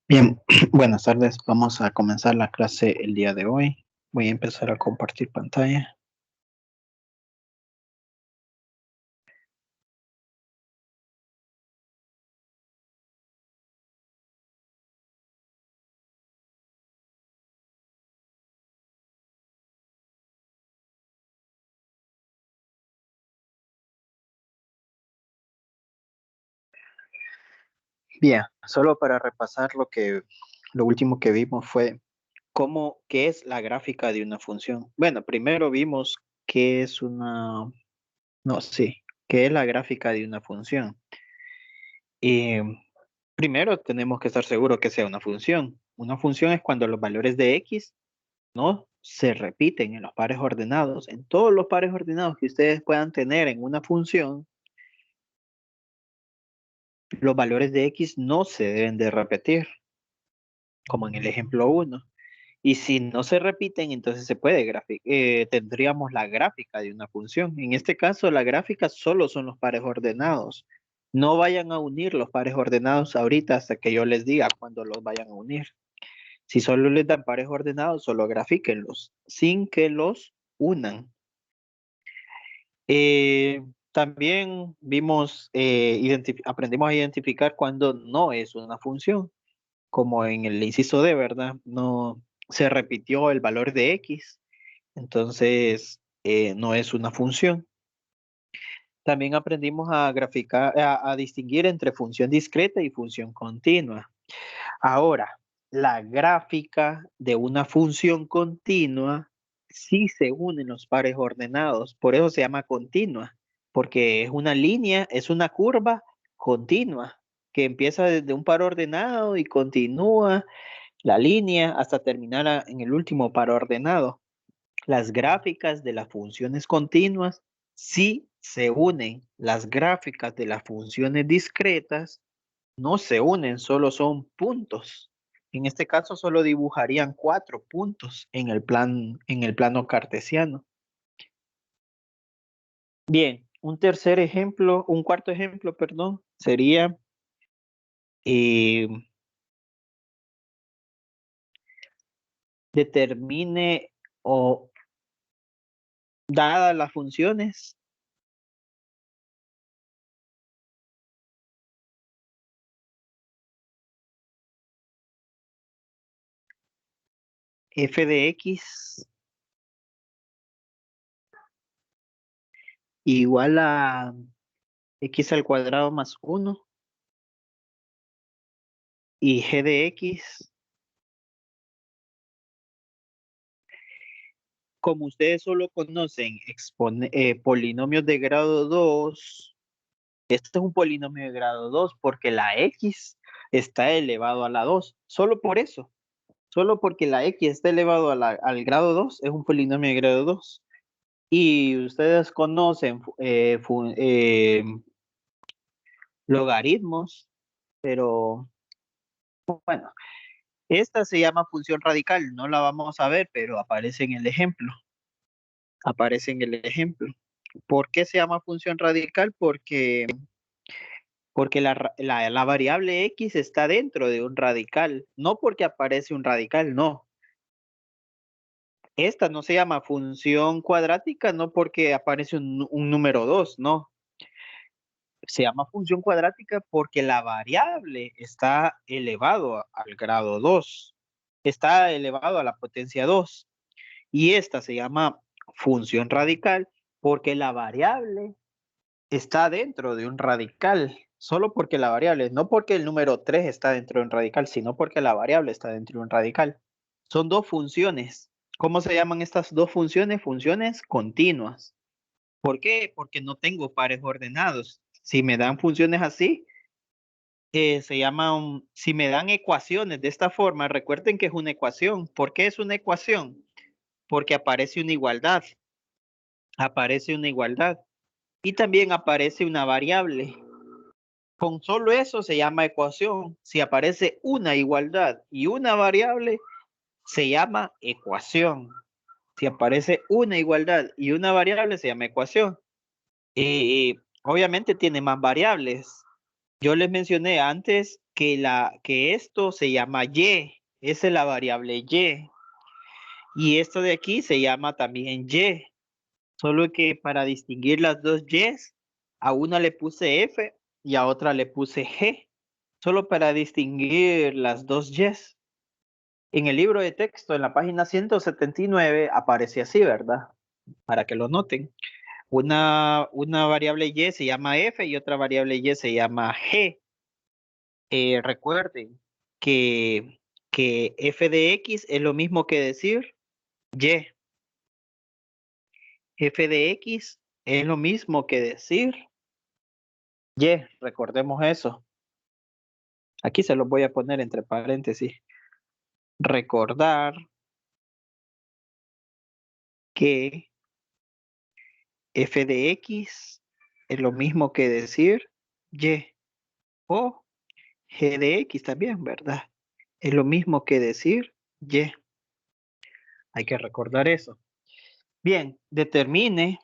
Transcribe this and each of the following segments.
Bien, buenas tardes. Vamos a comenzar la clase el día de hoy. Voy a empezar a compartir pantalla. Bien, solo para repasar lo último que vimos fue qué es la gráfica de una función. Bueno, primero vimos qué es no, sí, qué es la gráfica de una función. Y primero tenemos que estar seguros que sea una función. Una función es cuando los valores de x no se repiten en los pares ordenados. En todos los pares ordenados que ustedes puedan tener en una función, los valores de x no se deben de repetir, como en el ejemplo uno. Y si no se repiten, entonces se puede tendríamos la gráfica de una función. En este caso, la gráfica solo son los pares ordenados. No vayan a unir los pares ordenados ahorita hasta que yo les diga cuándo los vayan a unir. Si solo les dan pares ordenados, solo grafíquenlos, sin que los unan. También aprendimos a identificar cuando no es una función, como en el inciso D, ¿verdad? No se repitió el valor de X, entonces no es una función. También aprendimos a graficar, a distinguir entre función discreta y función continua. Ahora, la gráfica de una función continua sí se unen los pares ordenados, por eso se llama continua, porque es una línea, es una curva continua que empieza desde un par ordenado y continúa la línea hasta terminar en el último par ordenado. Las gráficas de las funciones continuas sí se unen. Las gráficas de las funciones discretas no se unen, solo son puntos. En este caso solo dibujarían 4 puntos en el plano cartesiano. Bien, un cuarto ejemplo, perdón, sería eh, determine o dadas las funciones f de x igual a x al cuadrado más 1 y g de x, como ustedes solo conocen polinomios de grado 2. Este es un polinomio de grado 2 porque la x está elevado a la 2. Solo por eso. Solo porque la x está elevado al grado 2 es un polinomio de grado 2. Y ustedes conocen logaritmos, pero bueno, esta se llama función radical. No la vamos a ver, pero aparece en el ejemplo. Aparece en el ejemplo. ¿Por qué se llama función radical? Porque la variable x está dentro de un radical, no porque aparece un radical, no. Esta no se llama función cuadrática, no porque aparece un número 2, no. Se llama función cuadrática porque la variable está elevado al grado 2, está elevado a la potencia 2. Y esta se llama función radical porque la variable está dentro de un radical, solo porque la variable, no porque el número 3 está dentro de un radical, sino porque la variable está dentro de un radical. Son dos funciones. ¿Cómo se llaman estas dos funciones? Funciones continuas. ¿Por qué? Porque no tengo pares ordenados. Si me dan funciones así, si me dan ecuaciones de esta forma, recuerden que es una ecuación. ¿Por qué es una ecuación? Porque aparece una igualdad. Aparece una igualdad. Y también aparece una variable. Con solo eso se llama ecuación. Si aparece una igualdad y una variable, se llama ecuación. Si aparece una igualdad y una variable, se llama ecuación. Y obviamente tiene más variables. Yo les mencioné antes que esto se llama Y, esa es la variable Y. Y esto de aquí se llama también Y. Solo que para distinguir las dos Y's, a una le puse F y a otra le puse G. Solo para distinguir las dos Y's. En el libro de texto, en la página 179, aparece así, ¿verdad? Para que lo noten. Una variable Y se llama F y otra variable Y se llama G. Recuerden que, que f de x es lo mismo que decir y. F de x es lo mismo que decir y. Recordemos eso. Aquí se los voy a poner entre paréntesis. Recordar que f de x es lo mismo que decir y. O g de x también, ¿verdad? Es lo mismo que decir y. Hay que recordar eso. Bien, determine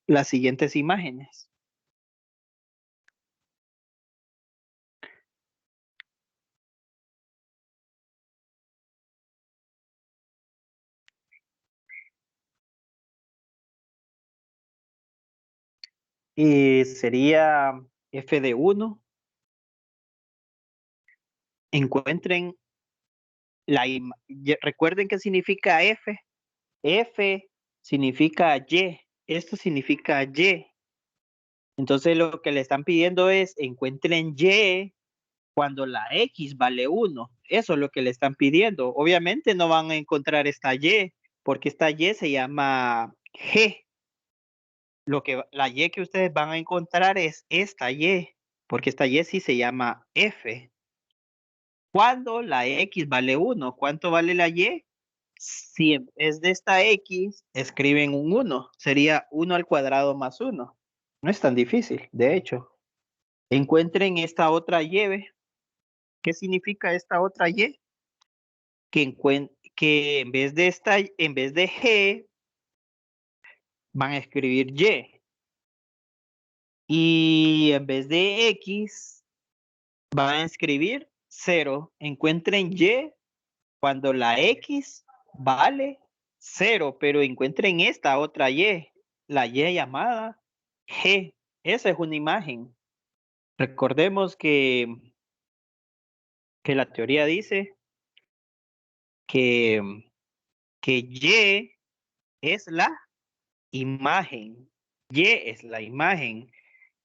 las siguientes imágenes. Y sería f de 1. Encuentren recuerden qué significa f. F significa y. Esto significa y. Entonces lo que le están pidiendo es encuentren y cuando la x vale 1. Eso es lo que le están pidiendo. Obviamente no van a encontrar esta y porque esta y se llama g. La y que ustedes van a encontrar es esta y, porque esta y sí se llama f. Cuando la x vale 1, ¿cuánto vale la y? Si en vez de esta x escriben un 1, sería 1 al cuadrado más 1. No es tan difícil, de hecho. Encuentren esta otra y. ¿Qué significa esta otra y? Que en vez de g, van a escribir y. Y en vez de x, van a escribir 0. Encuentren y cuando la x vale 0, pero encuentren esta otra y, la y llamada g. Esa es una imagen. Recordemos que la teoría dice que, que y es la imagen. Y es la imagen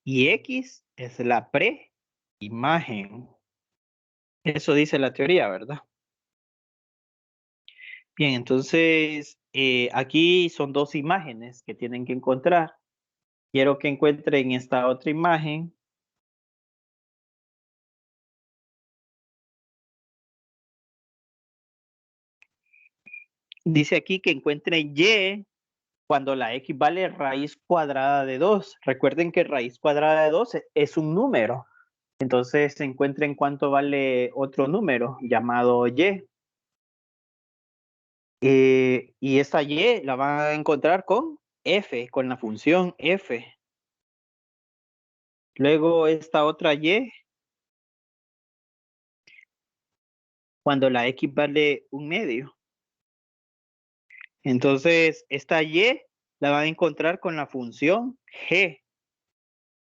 y x es la preimagen. Eso dice la teoría, ¿verdad? Bien, entonces aquí son dos imágenes que tienen que encontrar. Quiero que encuentren esta otra imagen. Dice aquí que encuentren y cuando la x vale raíz cuadrada de 2. Recuerden que raíz cuadrada de 2 es un número. Entonces encuentren cuánto vale otro número llamado y. Y esta y la van a encontrar con f, con la función f. Luego esta otra y, cuando la x vale 1/2. Entonces esta y la van a encontrar con la función g,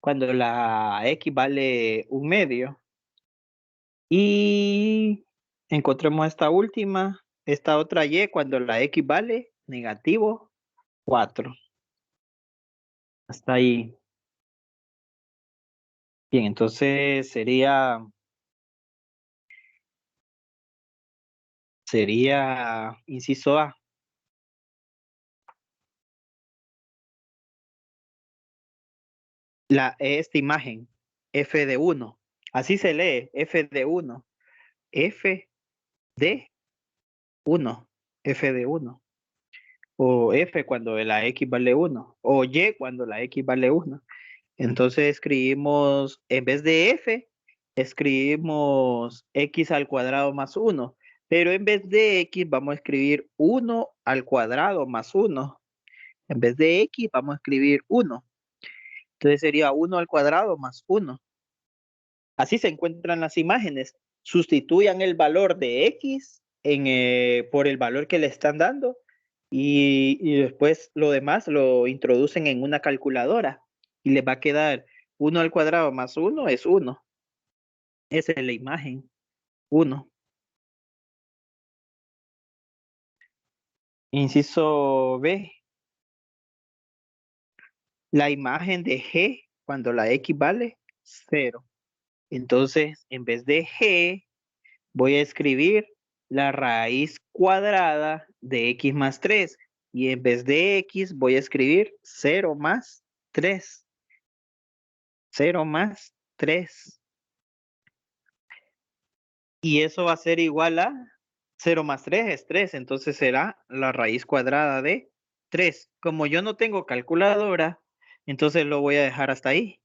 cuando la x vale 1/2. Y encontremos esta última, esta otra y, cuando la x vale -4. Hasta ahí. Bien, entonces sería inciso A. Esta imagen, f de 1. Así se lee, f de 1. F de 1. F de 1. O f cuando la x vale 1. O y cuando la x vale 1. Entonces escribimos, en vez de f, escribimos x al cuadrado más 1. Pero en vez de x vamos a escribir 1 al cuadrado más 1. En vez de x vamos a escribir 1. Entonces sería 1 al cuadrado más 1. Así se encuentran las imágenes. Sustituyan el valor de X por el valor que le están dando y después lo demás lo introducen en una calculadora y les va a quedar 1 al cuadrado más 1 es 1. Esa es la imagen, 1. Inciso B, la imagen de G cuando la X vale 0. Entonces, en vez de G, voy a escribir la raíz cuadrada de X más 3. Y en vez de X, voy a escribir 0 más 3. 0 más 3. Y eso va a ser igual a 0 más 3 es 3. Entonces será la raíz cuadrada de 3. Como yo no tengo calculadora, entonces lo voy a dejar hasta ahí.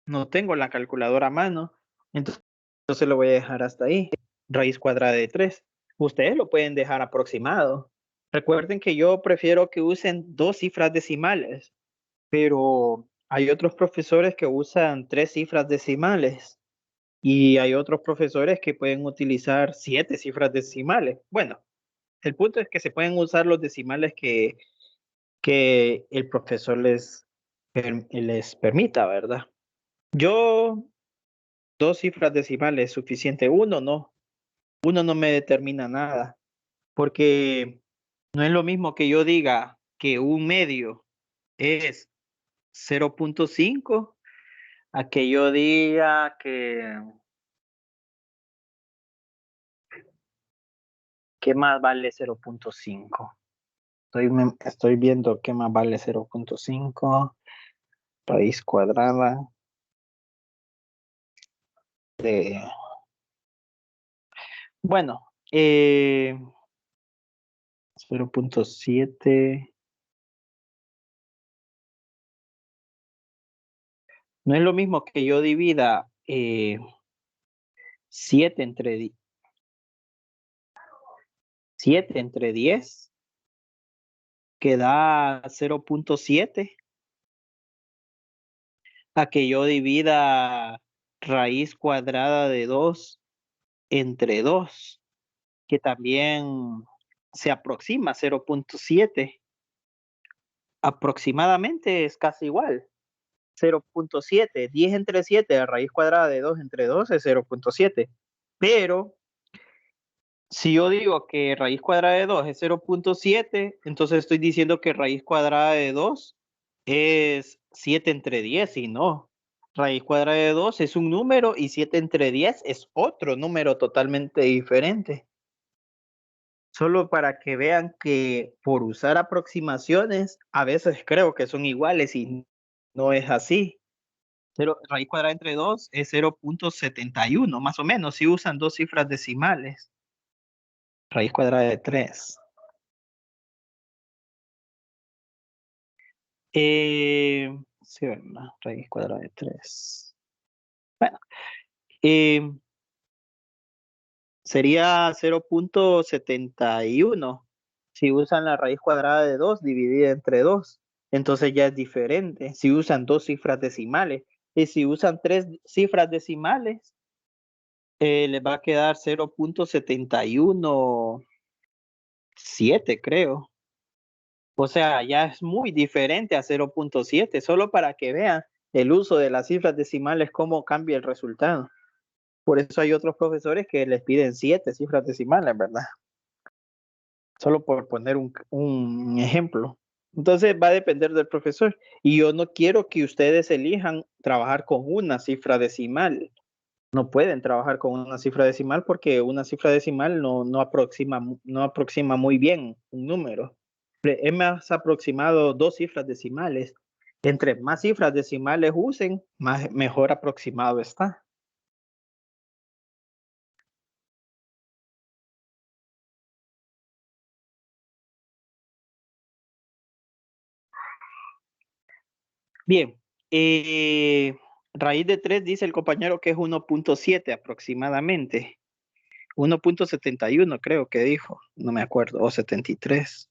No tengo la calculadora a mano, entonces lo voy a dejar hasta ahí. Raíz cuadrada de 3. Ustedes lo pueden dejar aproximado. Recuerden que yo prefiero que usen 2 cifras decimales, pero hay otros profesores que usan 3 cifras decimales y hay otros profesores que pueden utilizar 7 cifras decimales. Bueno, el punto es que se pueden usar los decimales que el profesor les permita, ¿verdad? Yo 2 cifras decimales es suficiente. Uno no me determina nada, porque no es lo mismo que yo diga que un medio es 0.5 a que yo diga que más vale 0.5. Estoy viendo qué más vale 0.5, raíz cuadrada de... Bueno, 0.7. No es lo mismo que yo divida 7 entre 10, que da 0.7, a que yo divida raíz cuadrada de 2 entre 2, que también se aproxima a 0.7. Aproximadamente es casi igual. 0.7, 10 entre 7, raíz cuadrada de 2 entre 2 es 0.7. Pero si yo digo que raíz cuadrada de 2 es 0.7, entonces estoy diciendo que raíz cuadrada de 2 es 7 entre 10 y no. Raíz cuadrada de 2 es un número y 7 entre 10 es otro número totalmente diferente. Solo para que vean que por usar aproximaciones, a veces creo que son iguales y no es así. Pero raíz cuadrada entre 2 es 0.71, más o menos, si usan 2 cifras decimales. Raíz cuadrada de 3. Sí, ¿verdad? Raíz cuadrada de 3. Bueno, eh, sería 0.71 si usan la raíz cuadrada de 2 dividida entre 2. Entonces ya es diferente si usan 2 cifras decimales. Y si usan 3 cifras decimales, les va a quedar 0.717, creo. O sea, ya es muy diferente a 0.7, solo para que vean el uso de las cifras decimales, cómo cambia el resultado. Por eso hay otros profesores que les piden 7 cifras decimales, ¿verdad? Solo por poner un ejemplo. Entonces va a depender del profesor. Y yo no quiero que ustedes elijan trabajar con una cifra decimal. No pueden trabajar con una cifra decimal porque una cifra decimal no aproxima muy bien un número. Es más aproximado 2 cifras decimales. Entre más cifras decimales usen, mejor aproximado está. Bien, raíz de 3 dice el compañero que es 1.7 aproximadamente. 1.71 creo que dijo, no me acuerdo, o 73.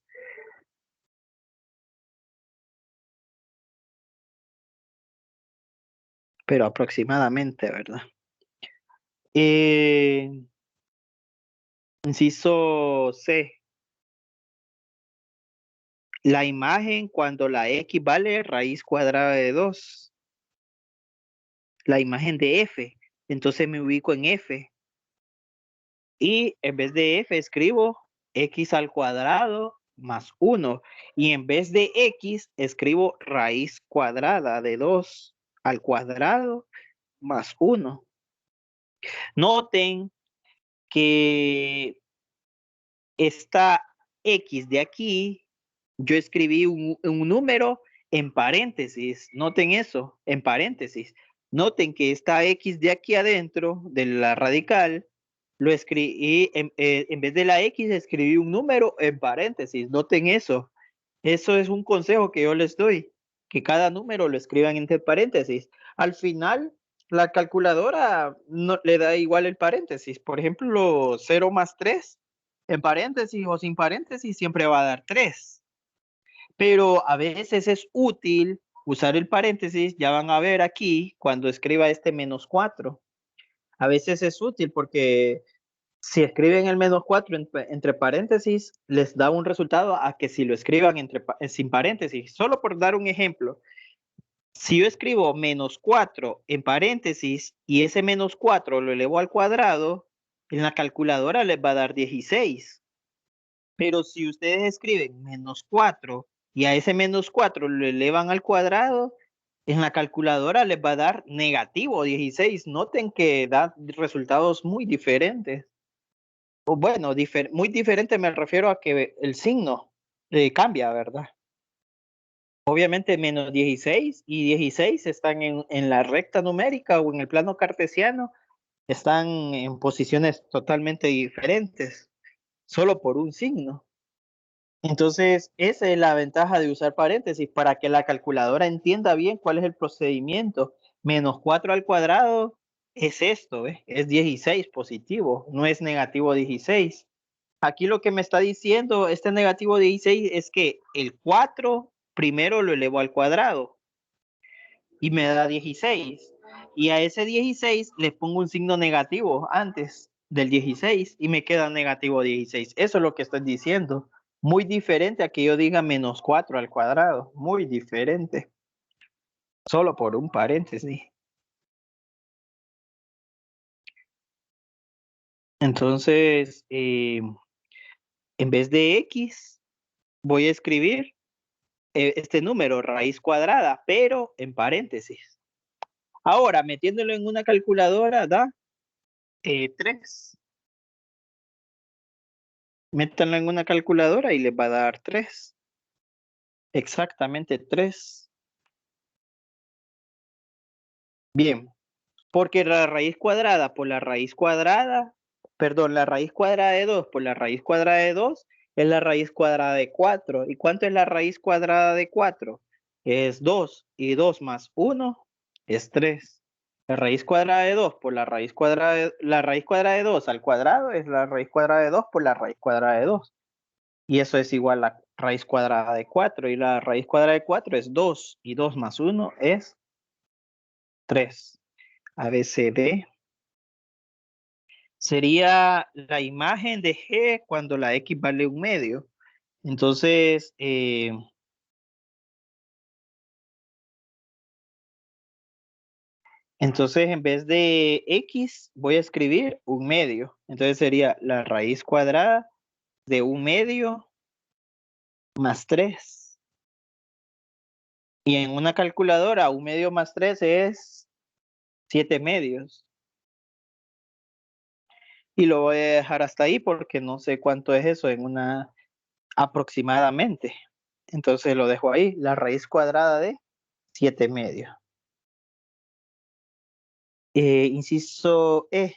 pero aproximadamente, ¿verdad? Eh, inciso C. La imagen cuando la x vale raíz cuadrada de 2. La imagen de f. Entonces me ubico en f. Y en vez de f escribo x al cuadrado más 1. Y en vez de x escribo raíz cuadrada de 2 al cuadrado más 1. Noten que esta x de aquí, yo escribí un número en paréntesis. Noten eso, en paréntesis. Noten que esta x de aquí adentro, de la radical, lo escribí, en vez de la x, escribí un número en paréntesis. Noten eso. Eso es un consejo que yo les doy, que cada número lo escriban entre paréntesis. Al final, la calculadora no le da igual el paréntesis. Por ejemplo, 0 más 3 en paréntesis o sin paréntesis siempre va a dar 3. Pero a veces es útil usar el paréntesis. Ya van a ver aquí cuando escriba este menos 4. A veces es útil porque si escriben el menos 4 entre paréntesis, les da un resultado a que si lo escriban sin paréntesis. Solo por dar un ejemplo, si yo escribo menos 4 en paréntesis y ese menos 4 lo elevo al cuadrado, en la calculadora les va a dar 16. Pero si ustedes escriben menos 4 y a ese menos 4 lo elevan al cuadrado, en la calculadora les va a dar negativo 16. Noten que da resultados muy diferentes. O bueno, muy diferente me refiero a que el signo cambia, ¿verdad? Obviamente menos 16 y 16 están en la recta numérica o en el plano cartesiano, están en posiciones totalmente diferentes, solo por un signo. Entonces, esa es la ventaja de usar paréntesis para que la calculadora entienda bien cuál es el procedimiento. Menos 4 al cuadrado es esto, ¿ves? Es 16 positivo, no es negativo 16. Aquí lo que me está diciendo este negativo 16 es que el 4 primero lo elevo al cuadrado y me da 16. Y a ese 16 le pongo un signo negativo antes del 16 y me queda negativo 16. Eso es lo que estoy diciendo. Muy diferente a que yo diga menos 4 al cuadrado. Muy diferente. Solo por un paréntesis. Entonces, en vez de x, voy a escribir este número, raíz cuadrada, pero en paréntesis. Ahora, metiéndolo en una calculadora, da 3. Métanlo en una calculadora y les va a dar 3. Exactamente 3. Bien, porque la raíz cuadrada por la raíz cuadrada, perdón, la raíz cuadrada de 2 por la raíz cuadrada de 2 es la raíz cuadrada de 4. ¿Y cuánto es la raíz cuadrada de 4? Es 2. Y 2 más 1 es 3. La raíz cuadrada de 2 por la raíz cuadrada de 2 al cuadrado es la raíz cuadrada de 2 por la raíz cuadrada de 2. Y eso es igual a raíz cuadrada de 4. Y la raíz cuadrada de 4 es 2. Y 2 más 1 es 3. ABCD sería la imagen de G cuando la X vale un medio. Entonces, en vez de X voy a escribir un medio. Entonces sería la raíz cuadrada de un medio más 3. Y en una calculadora, un medio más 3 es 7 medios. Y lo voy a dejar hasta ahí porque no sé cuánto es eso en una aproximadamente. Entonces lo dejo ahí, la raíz cuadrada de 7 medios. Inciso E.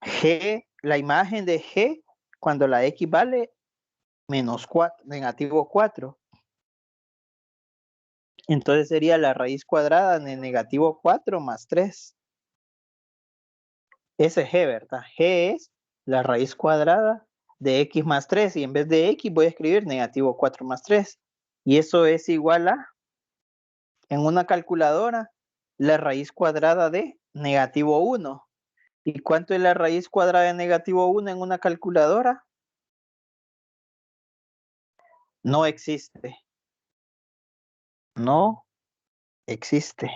G, la imagen de G cuando la X vale menos 4, negativo 4. Entonces sería la raíz cuadrada de negativo 4 más 3. Ese es G, ¿verdad? G es la raíz cuadrada de X más 3 y en vez de X voy a escribir negativo 4 más 3. Y eso es igual a En una calculadora, la raíz cuadrada de -1. ¿Y cuánto es la raíz cuadrada de -1 en una calculadora? No existe. No existe.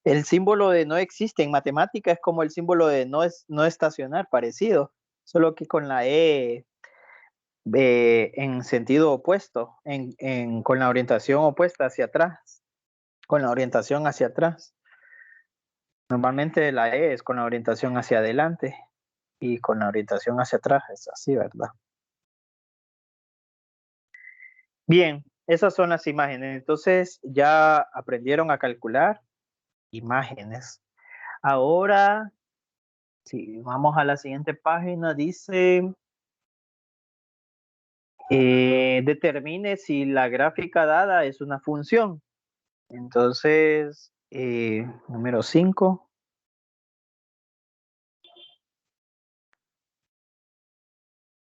El símbolo de no existe en matemática es como el símbolo de no estacionar, parecido, solo que con la E en sentido opuesto, con la orientación opuesta hacia atrás, con la orientación hacia atrás. Normalmente la E es con la orientación hacia adelante y con la orientación hacia atrás, es así, ¿verdad? Bien, esas son las imágenes. Entonces ya aprendieron a calcular imágenes. Ahora, si vamos a la siguiente página, dice, determine si la gráfica dada es una función. Entonces, número 5.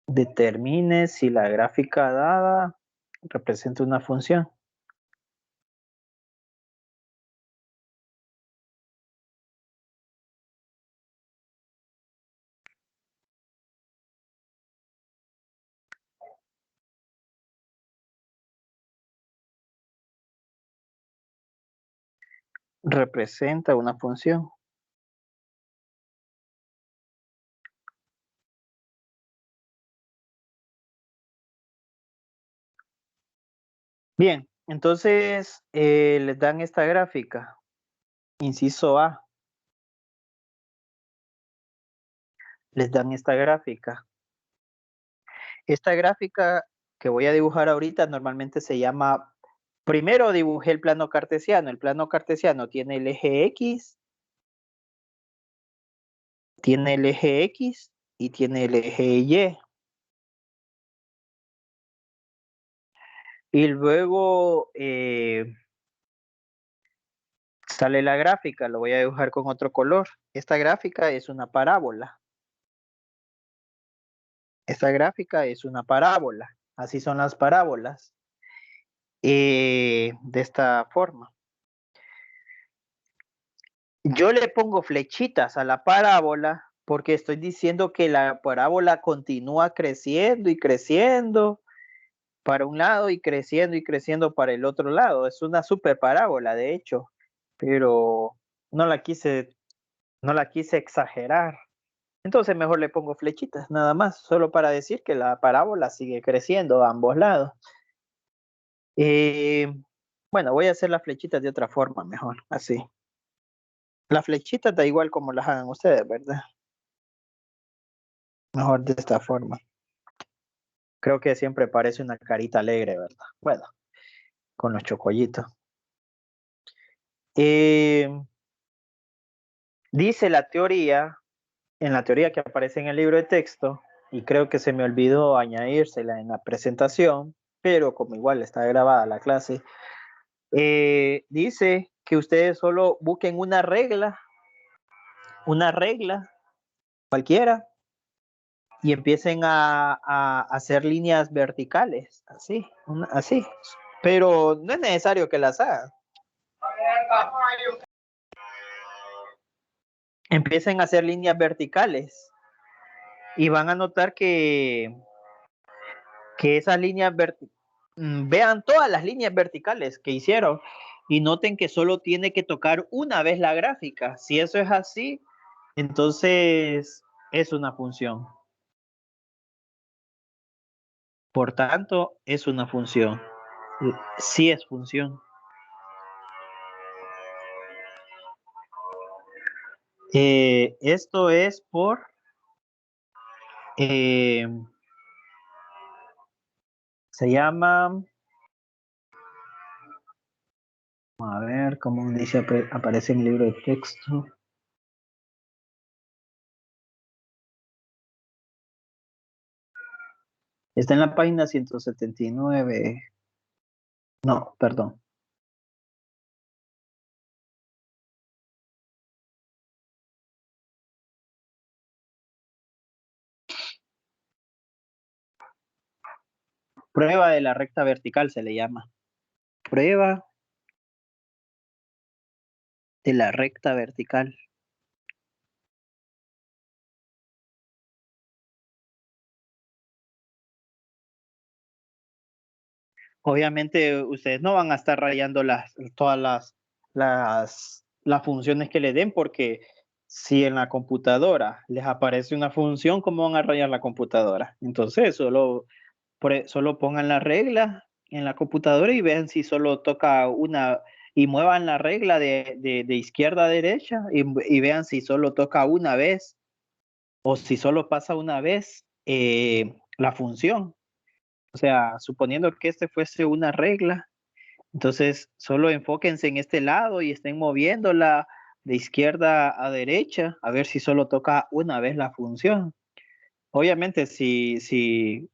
Determine si la gráfica dada representa una función. Representa una función. Bien, entonces les dan esta gráfica. Inciso A. Les dan esta gráfica. Esta gráfica que voy a dibujar ahorita normalmente se llama, primero dibujé el plano cartesiano. El plano cartesiano tiene el eje X, tiene el eje X y tiene el eje Y. Y luego sale la gráfica, lo voy a dibujar con otro color. Esta gráfica es una parábola. Esta gráfica es una parábola. Así son las parábolas. De esta forma. Yo le pongo flechitas a la parábola porque estoy diciendo que la parábola continúa creciendo y creciendo para un lado y creciendo para el otro lado. Es una super parábola, de hecho, pero no la quise, no la quise exagerar. Entonces mejor le pongo flechitas, nada más, solo para decir que la parábola sigue creciendo a ambos lados. Eh, bueno, voy a hacer las flechitas de otra forma, mejor, así. Las flechitas da igual como las hagan ustedes, ¿verdad? Mejor de esta forma. Creo que siempre parece una carita alegre, ¿verdad? Bueno, con los chocollitos. Eh, dice la teoría, en la teoría que aparece en el libro de texto, y creo que se me olvidó añadírsela en la presentación, pero como igual está grabada la clase, dice que ustedes solo busquen una regla cualquiera, y empiecen a hacer líneas verticales, así, así. Pero no es necesario que las hagan. Empiecen a hacer líneas verticales y van a notar que esas líneas vean todas las líneas verticales que hicieron y noten que solo tiene que tocar una vez la gráfica. Si eso es así, entonces es una función. Por tanto, es una función. Sí es función. Esto es por se llama, a ver cómo dice, aparece en el libro de texto. Está en la página 179. No, perdón. Prueba de la recta vertical se le llama. Prueba de la recta vertical. Obviamente ustedes no van a estar rayando todas las funciones que le den, porque si en la computadora les aparece una función, ¿cómo van a rayar la computadora? Entonces solo pongan la regla en la computadora y vean si solo toca una, y muevan la regla de izquierda a derecha y vean si solo toca una vez o si solo pasa una vez la función. O sea, suponiendo que este fuese una regla, entonces solo enfóquense en este lado y estén moviéndola de izquierda a derecha a ver si solo toca una vez la función. Obviamente, si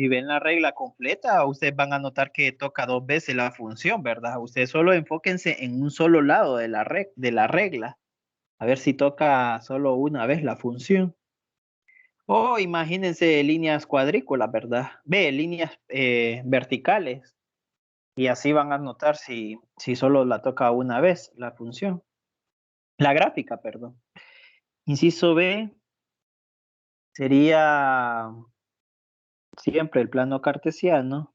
ven la regla completa, ustedes van a notar que toca dos veces la función, ¿verdad? Ustedes solo enfóquense en un solo lado de la regla, a ver si toca solo una vez la función. O imagínense líneas cuadrículas, ¿verdad? Ve, líneas verticales. Y así van a notar si solo la toca una vez la función. La gráfica, perdón. Inciso B sería siempre el plano cartesiano,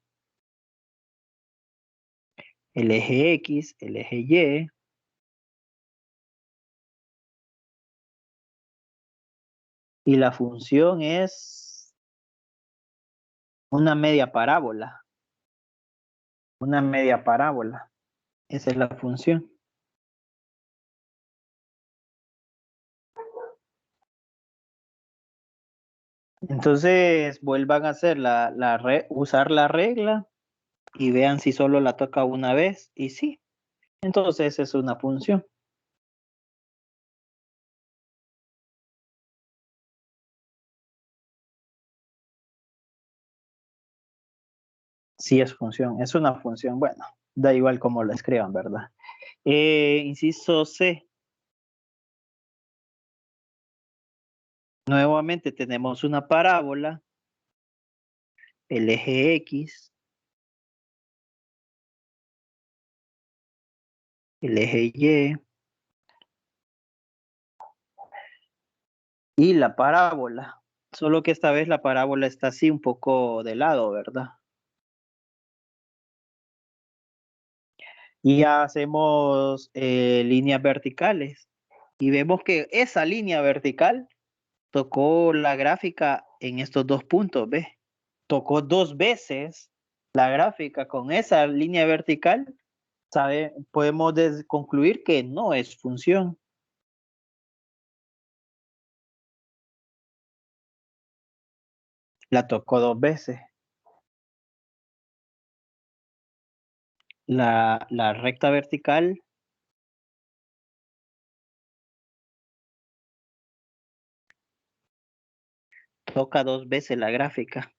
el eje X, el eje y la función es una media parábola. Una media parábola. Esa es la función. Entonces vuelvan a hacer usar la regla y vean si solo la toca una vez. Y sí, entonces es una función. Sí es función, es una función. Bueno, da igual cómo la escriban, ¿verdad? Inciso C. Nuevamente tenemos una parábola, el eje X, el eje y la parábola. Solo que esta vez la parábola está así un poco de lado, ¿verdad? Y ya hacemos líneas verticales. Y vemos que esa línea vertical tocó la gráfica en estos dos puntos, ¿ves? Tocó dos veces la gráfica con esa línea vertical. Podemos concluir que no es función. La tocó dos veces. La recta vertical toca dos veces la gráfica.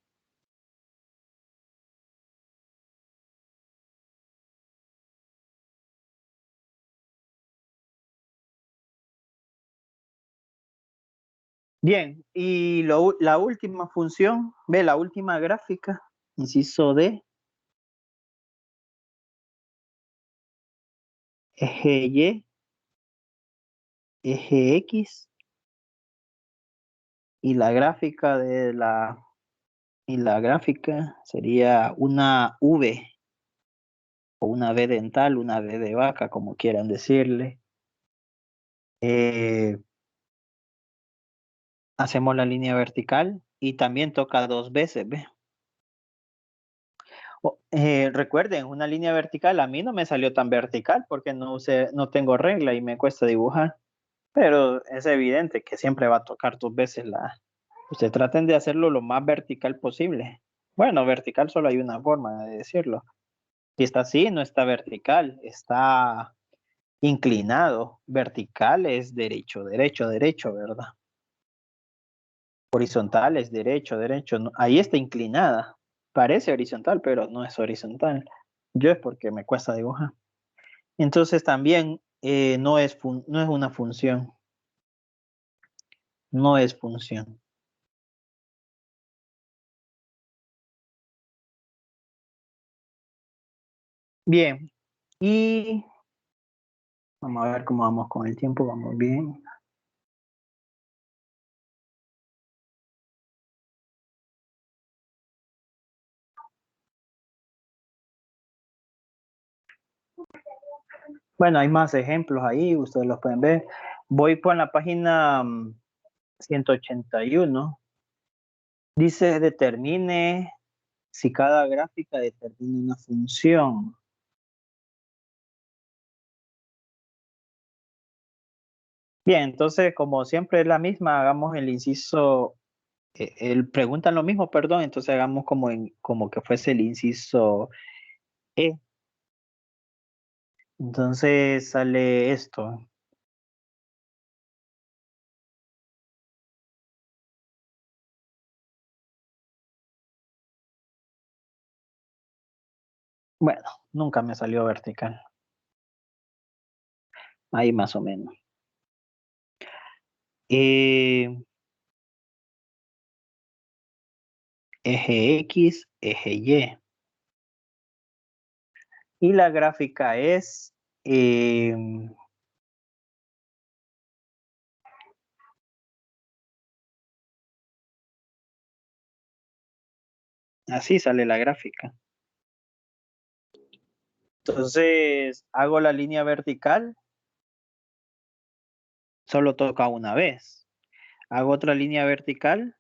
Bien, y la última función, ve la última gráfica, inciso D, eje Y, eje X, y la gráfica y la gráfica sería una V, o una V dental, una V de vaca, como quieran decirle. Eh, Hacemos la línea vertical y también toca dos veces, ¿ve? Recuerden, una línea vertical a mí no me salió tan vertical porque no tengo regla y me cuesta dibujar, pero es evidente que siempre va a tocar dos veces Ustedes traten de hacerlo lo más vertical posible. Bueno, vertical solo hay una forma de decirlo. Si está así, no está vertical, está inclinado. Vertical es derecho, derecho, derecho, ¿verdad? Horizontal es derecho, derecho. Ahí está inclinada. Parece horizontal, pero no es horizontal. Yo es porque me cuesta dibujar. Entonces también no es una función. No es función. Bien. Y Vamos a ver cómo vamos con el tiempo, vamos bien. Bueno, hay más ejemplos ahí, ustedes los pueden ver. Voy por la página 181. Dice, determine si cada gráfica determina una función. Bien, entonces, como siempre es la misma, hagamos el inciso, preguntan lo mismo, perdón, entonces hagamos como que fuese el inciso E. Entonces sale esto. Bueno, nunca me salió vertical. Ahí más o menos. Eh, eje X, eje Y. Y la gráfica es, eh, así sale la gráfica. Entonces hago la línea vertical, solo toca una vez. Hago otra línea vertical,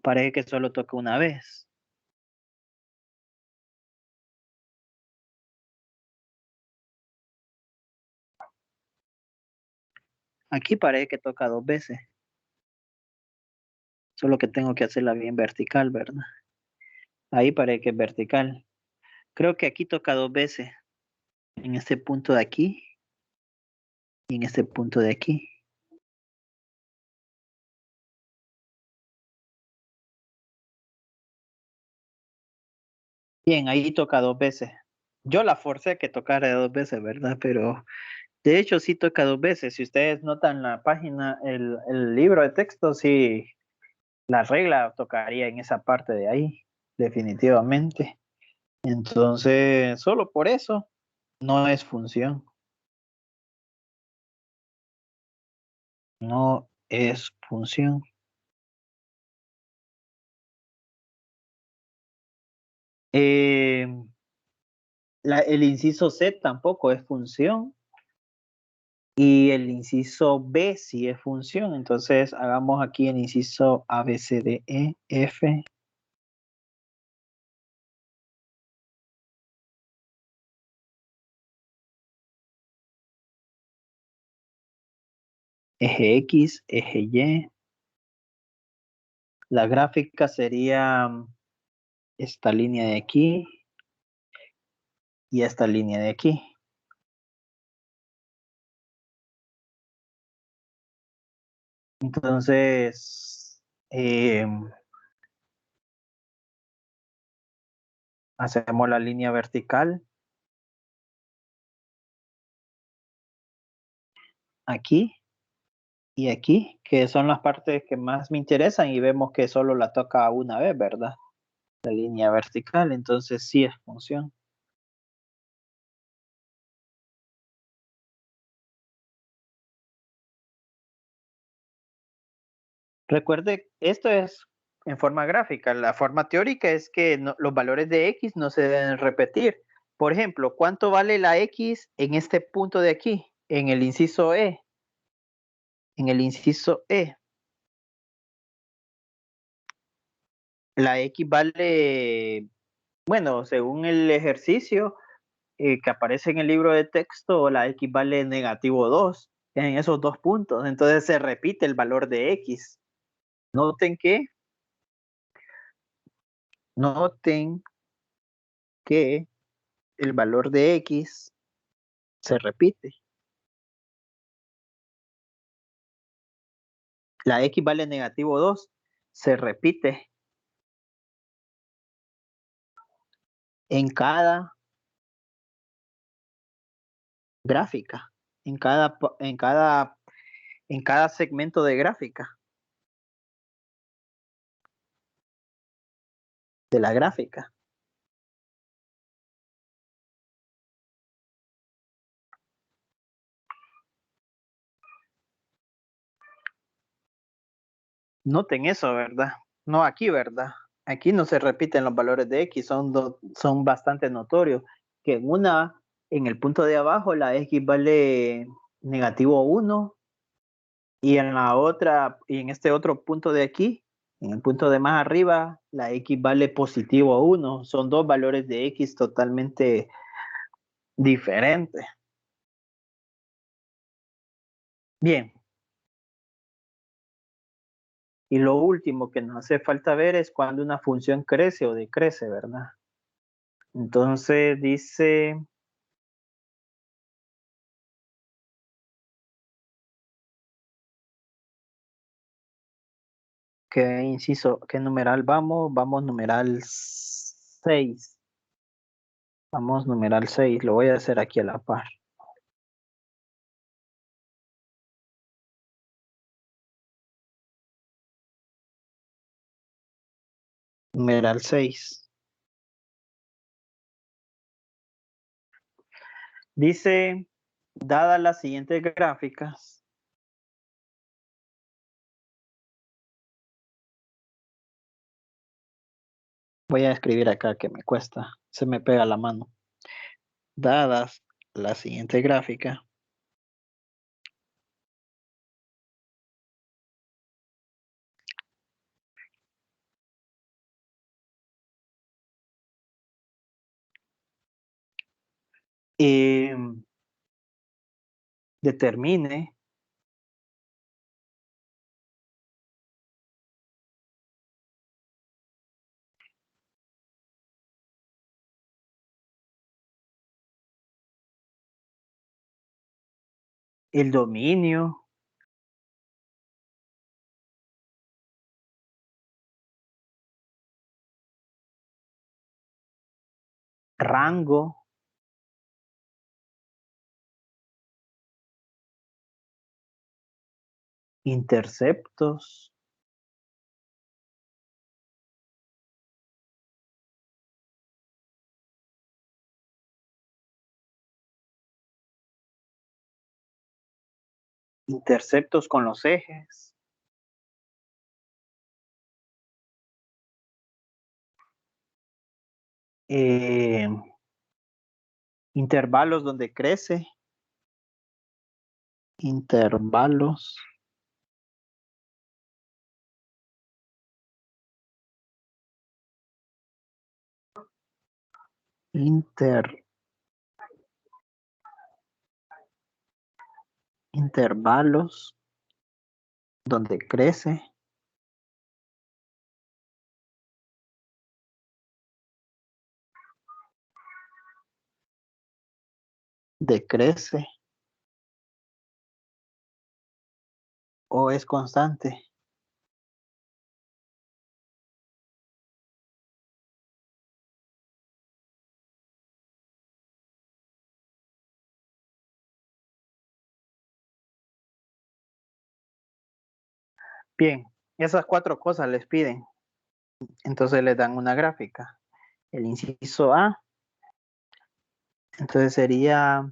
parece que solo toca una vez. Aquí parece que toca dos veces, solo que tengo que hacerla bien vertical, ¿verdad? Ahí parece que es vertical. Creo que aquí toca dos veces, en este punto de aquí y en este punto de aquí. Bien, ahí toca dos veces. Yo la forcé a que tocara dos veces, ¿verdad? Pero de hecho sí toca dos veces. Si ustedes notan la página, el libro de texto, sí, la regla tocaría en esa parte de ahí, definitivamente. Entonces, solo por eso no es función, no es función. Eh, el inciso C tampoco es función y el inciso B sí es función. Entonces, hagamos aquí el inciso A, B, C, D, E, F, eje X, eje Y. La gráfica sería esta línea de aquí y esta línea de aquí. Entonces, hacemos la línea vertical aquí y aquí, que son las partes que más me interesan y vemos que solo la toca una vez, ¿verdad? La línea vertical, entonces sí es función. Recuerde, esto es en forma gráfica. La forma teórica es que los valores de X no se deben repetir. Por ejemplo, ¿cuánto vale la X en este punto de aquí? En el inciso E. En el inciso E. La X vale, bueno, según el ejercicio que aparece en el libro de texto, la X vale -2 en esos dos puntos. Entonces se repite el valor de X. Noten que, noten que el valor de X se repite. La X vale -2, se repite en cada gráfica, en cada segmento de gráfica, de la gráfica. Noten eso, ¿verdad? No aquí, ¿verdad? Aquí no se repiten los valores de X, son bastante notorios. Que en el punto de abajo, la X vale -1, y en la otra, y en este otro punto de aquí, en el punto de más arriba, la X vale +1. Son dos valores de X totalmente diferentes. Bien, y lo último que nos hace falta ver es cuando una función crece o decrece, ¿verdad? Entonces dice ¿qué inciso, qué numeral vamos? Vamos numeral 6. Vamos numeral 6. Lo voy a hacer aquí a la par. Numeral 6. Dice, dadas las siguientes gráficas, voy a escribir acá que me cuesta, se me pega la mano. Dadas la siguiente gráfica, determine el dominio, rango, interceptos, interceptos con los ejes, eh, intervalos donde crece, intervalos, inter, intervalos donde crece, decrece o es constante. Bien, esas cuatro cosas les piden. Entonces les dan una gráfica. El inciso A, entonces sería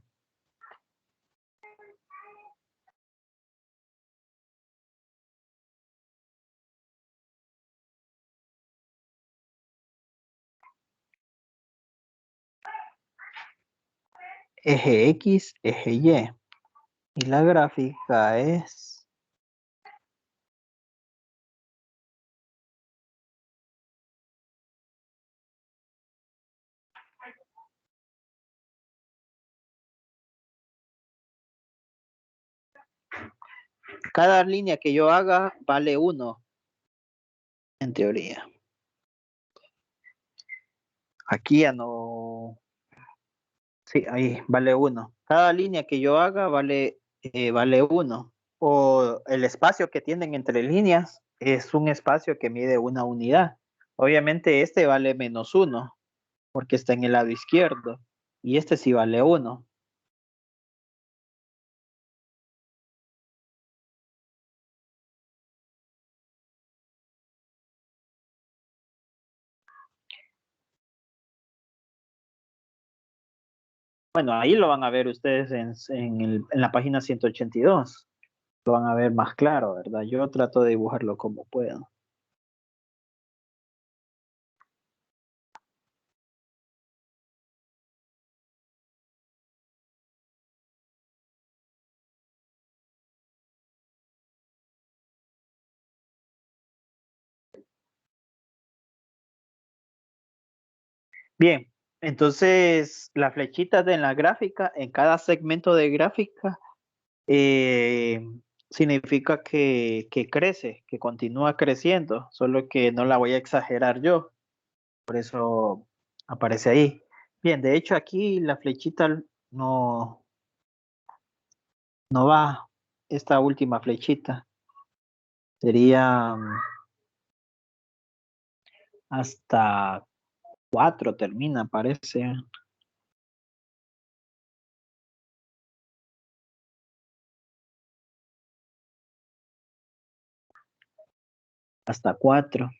eje X, eje Y. Y la gráfica es cada línea que yo haga vale 1 en teoría. Aquí ya no. Sí, ahí vale 1. Cada línea que yo haga vale 1. O el espacio que tienen entre líneas es un espacio que mide una unidad. Obviamente este vale -1 porque está en el lado izquierdo. Y este sí vale 1. Bueno, ahí lo van a ver ustedes en la página 182. lo van a ver más claro, ¿verdad? Yo trato de dibujarlo como puedo. Bien, entonces las flechitas en la gráfica, en cada segmento de gráfica, eh, significa que crece, que continúa creciendo, solo que no la voy a exagerar yo, por eso aparece ahí. Bien, de hecho aquí la flechita no, no va, esta última flechita sería hasta 4 termina, parece, hasta 4.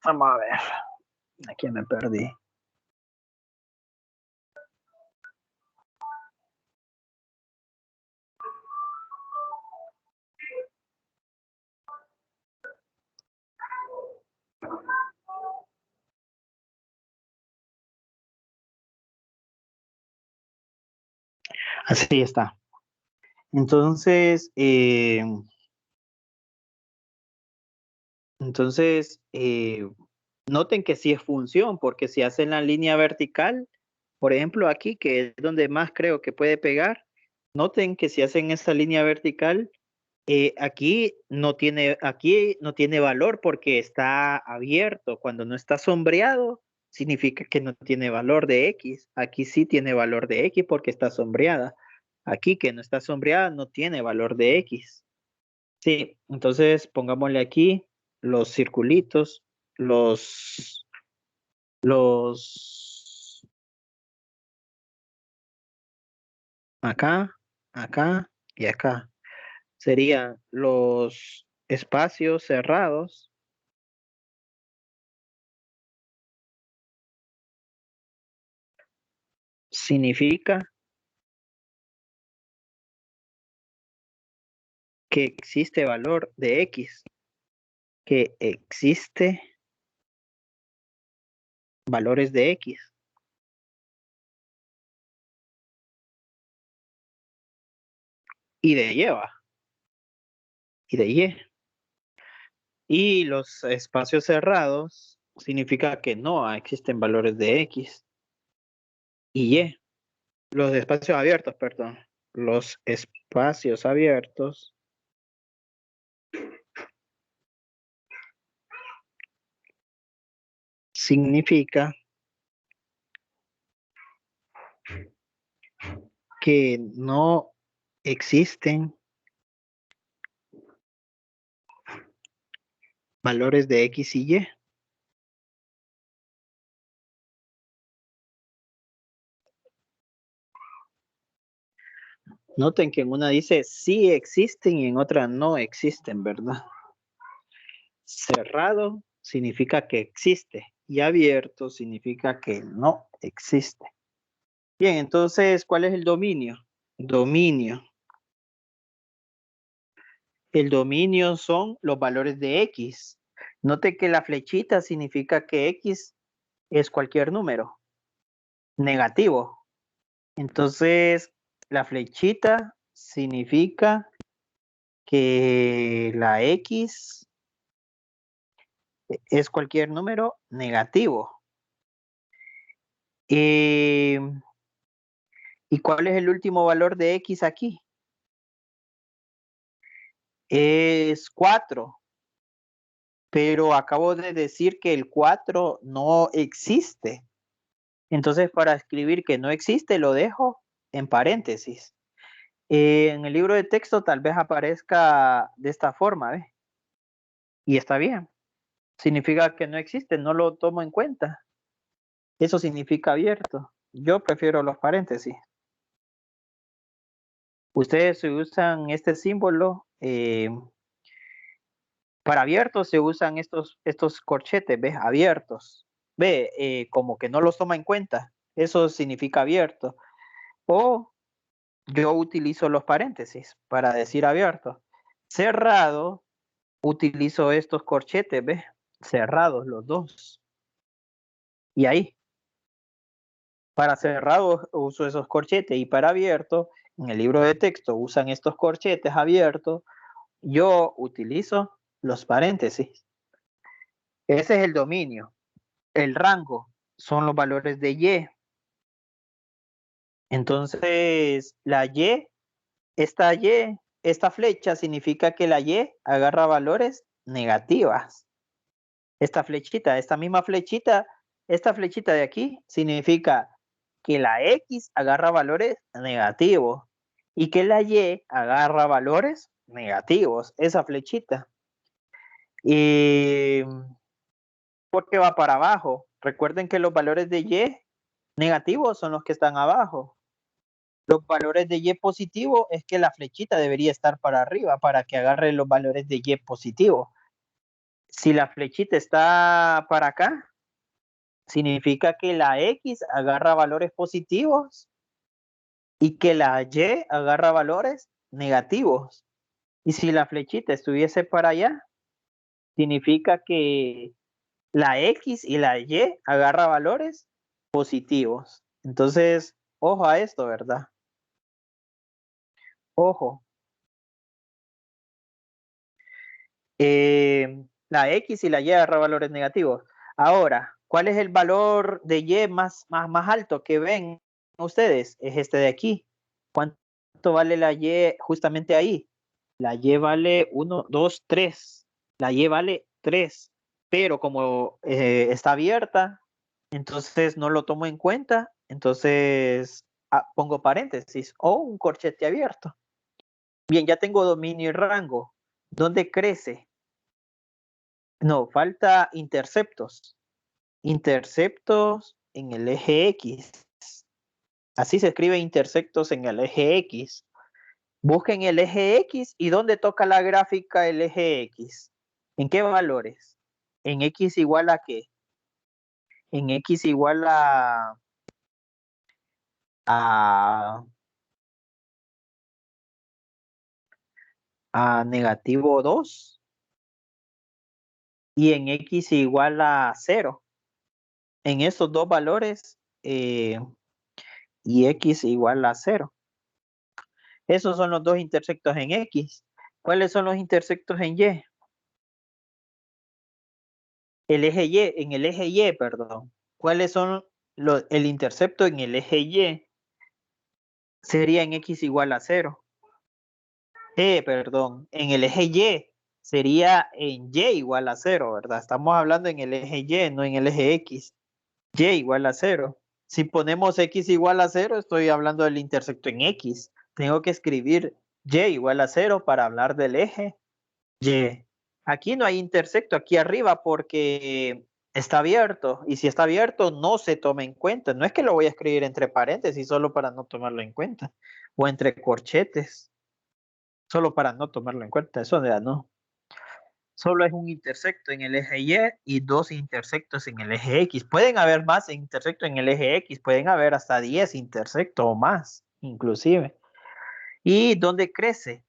Vamos a ver, aquí me perdí. Así está. Entonces, noten que sí es función, porque si hacen la línea vertical, por ejemplo aquí, que es donde más creo que puede pegar, noten que si hacen esa línea vertical, aquí no tiene valor porque está abierto. Cuando no está sombreado, significa que no tiene valor de X. Aquí sí tiene valor de X porque está sombreada. Aquí que no está sombreada no tiene valor de X. Sí, entonces pongámosle aquí los circulitos, los acá, acá y acá. Serían los espacios cerrados, significa que existe valor de X, que existe valores de X y de Y, y de Y. Y los espacios cerrados significa que no existen valores de X y Y. Los espacios abiertos, perdón. Los espacios abiertos significa que no existen valores de X y Y. Noten que en una dice sí existen y en otra no existen, ¿verdad? Cerrado significa que existe y abierto significa que no existe. Bien, entonces, ¿cuál es el dominio? Dominio. El dominio son los valores de X. Note que la flechita significa que X es cualquier número negativo. Entonces, la flechita significa que la X es cualquier número negativo. Eh, ¿Y cuál es el último valor de X aquí? Es 4, pero acabo de decir que el 4 no existe. Entonces, para escribir que no existe, lo dejo en paréntesis. En el libro de texto tal vez aparezca de esta forma, ¿ves? Y está bien. Significa que no existe, no lo tomo en cuenta. Eso significa abierto. Yo prefiero los paréntesis. Ustedes se usan este símbolo para abiertos, se usan estos corchetes, ¿ves? Abiertos. Ve, como que no los toma en cuenta. Eso significa abierto. O yo utilizo los paréntesis para decir abierto. Cerrado, utilizo estos corchetes, ¿ves? Cerrados los dos. Y ahí, para cerrado uso esos corchetes y para abierto, en el libro de texto usan estos corchetes abiertos. Yo utilizo los paréntesis. Ese es el dominio. El rango son los valores de Y. Entonces, esta flecha significa que la Y agarra valores negativas. Esta flechita, esta flechita de aquí significa que la X agarra valores negativos y que la Y agarra valores negativos, esa flechita. Y porque va para abajo. Recuerden que los valores de Y negativos son los que están abajo. Los valores de Y positivo es que la flechita debería estar para arriba para que agarre los valores de Y positivo. Si la flechita está para acá, significa que la X agarra valores positivos y que la Y agarra valores negativos. Y si la flechita estuviese para allá, significa que la X y la Y agarra valores positivos. Entonces, ojo a esto, ¿verdad? Ojo. La X y la Y agarra valores negativos. Ahora, ¿cuál es el valor de Y más alto que ven ustedes? Es este de aquí. ¿Cuánto vale la Y justamente ahí? La Y vale 1, 2, 3. La Y vale 3. Pero como está abierta, entonces no lo tomo en cuenta. Entonces pongo paréntesis o un corchete abierto. Bien, ya tengo dominio y rango. ¿Dónde crece? No, falta interceptos. Interceptos en el eje X. Así se escribe interceptos en el eje X. Busquen el eje X y dónde toca la gráfica el eje X. ¿En qué valores? ¿En X igual a qué? En X igual a, a negativo 2 y en X igual a 0. En esos dos valores y X igual a 0. Esos son los dos intersectos en X. ¿Cuáles son los intersectos en Y? El eje Y, en el eje Y, perdón. ¿Cuáles son el intercepto en el eje Y? Sería en X igual a 0. Perdón, en el eje Y sería en Y igual a 0, ¿verdad? Estamos hablando en el eje Y, no en el eje X. Y igual a 0. Si ponemos X igual a 0, estoy hablando del intersecto en X. Tengo que escribir Y igual a 0 para hablar del eje Y. Aquí no hay intersecto, aquí arriba, porque está abierto. Y si está abierto, no se toma en cuenta. No es que lo voy a escribir entre paréntesis solo para no tomarlo en cuenta. O entre corchetes, solo para no tomarlo en cuenta. Eso ya no. Solo es un intersecto en el eje Y dos intersectos en el eje X. Pueden haber más intersectos en el eje X. Pueden haber hasta 10 intersectos o más, inclusive. ¿Y dónde crece?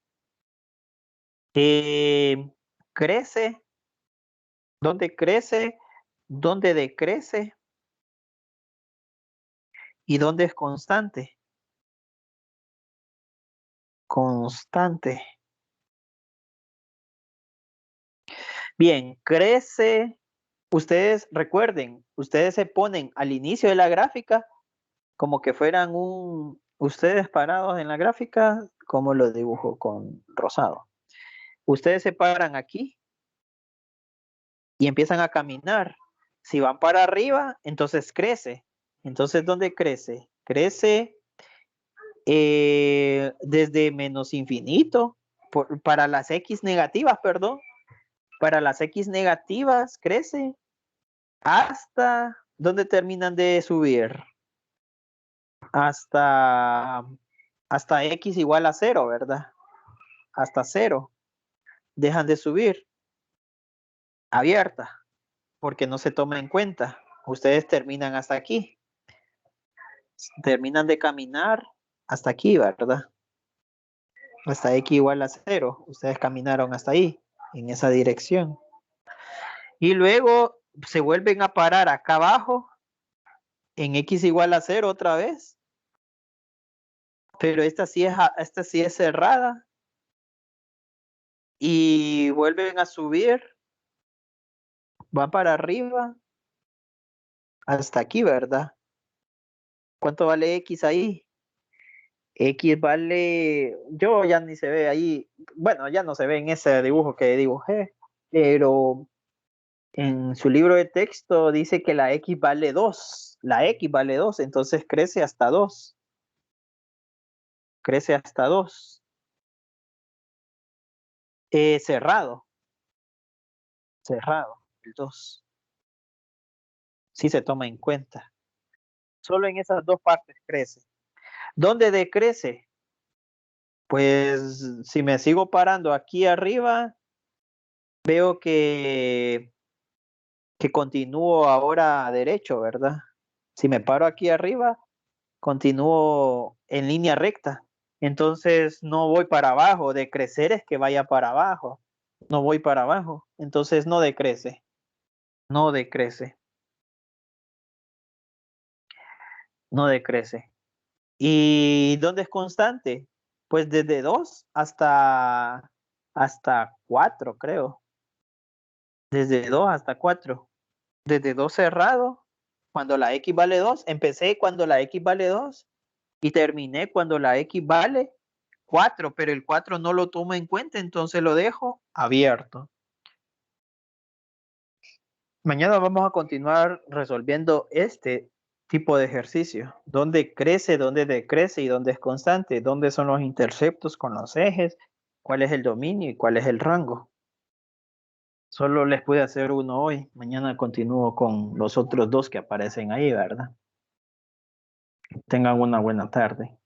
Crece. ¿Dónde crece? ¿Dónde decrece? ¿Y dónde es constante? Constante. Bien, crece. Ustedes recuerden, ustedes se ponen al inicio de la gráfica como que fueran ustedes parados en la gráfica, como lo dibujo con rosado. Ustedes se paran aquí y empiezan a caminar. Si van para arriba, entonces crece. Entonces, ¿dónde crece? Crece desde menos infinito, para las X negativas, perdón, para las X negativas crece hasta donde terminan de subir. hasta, hasta x igual a 0, ¿verdad? Hasta 0. Dejan de subir. Abierta, porque no se toma en cuenta. Ustedes terminan hasta aquí. Terminan de caminar hasta aquí, ¿verdad? Hasta x igual a 0. Ustedes caminaron hasta ahí, en esa dirección. Y luego se vuelven a parar acá abajo, en x igual a 0 otra vez. Pero esta sí es cerrada. Y vuelven a subir. Va para arriba. Hasta aquí, ¿verdad? ¿Cuánto vale x ahí? X vale, yo ya ni se ve ahí, bueno, ya no se ve en ese dibujo que dibujé, pero en su libro de texto dice que la X vale 2, la X vale 2, entonces crece hasta 2, crece hasta 2. Cerrado, cerrado, el 2, sí se toma en cuenta. Solo en esas dos partes crece. ¿Dónde decrece? Pues si me sigo parando aquí arriba, veo que continúo ahora derecho, ¿verdad? Si me paro aquí arriba, continúo en línea recta. Entonces no voy para abajo. Decrecer es que vaya para abajo. No voy para abajo. Entonces no decrece. No decrece. No decrece. ¿Y dónde es constante? Pues desde 2 hasta 4, creo. Desde 2 hasta 4. Desde 2 cerrado, cuando la X vale 2. Empecé cuando la X vale 2 y terminé cuando la X vale 4, pero el 4 no lo tomo en cuenta, entonces lo dejo abierto. Mañana vamos a continuar resolviendo este tipo de ejercicio. ¿Dónde crece, dónde decrece y dónde es constante? ¿Dónde son los interceptos con los ejes? ¿Cuál es el dominio y cuál es el rango? Solo les pude hacer uno hoy. Mañana continúo con los otros dos que aparecen ahí, ¿verdad? Tengan una buena tarde.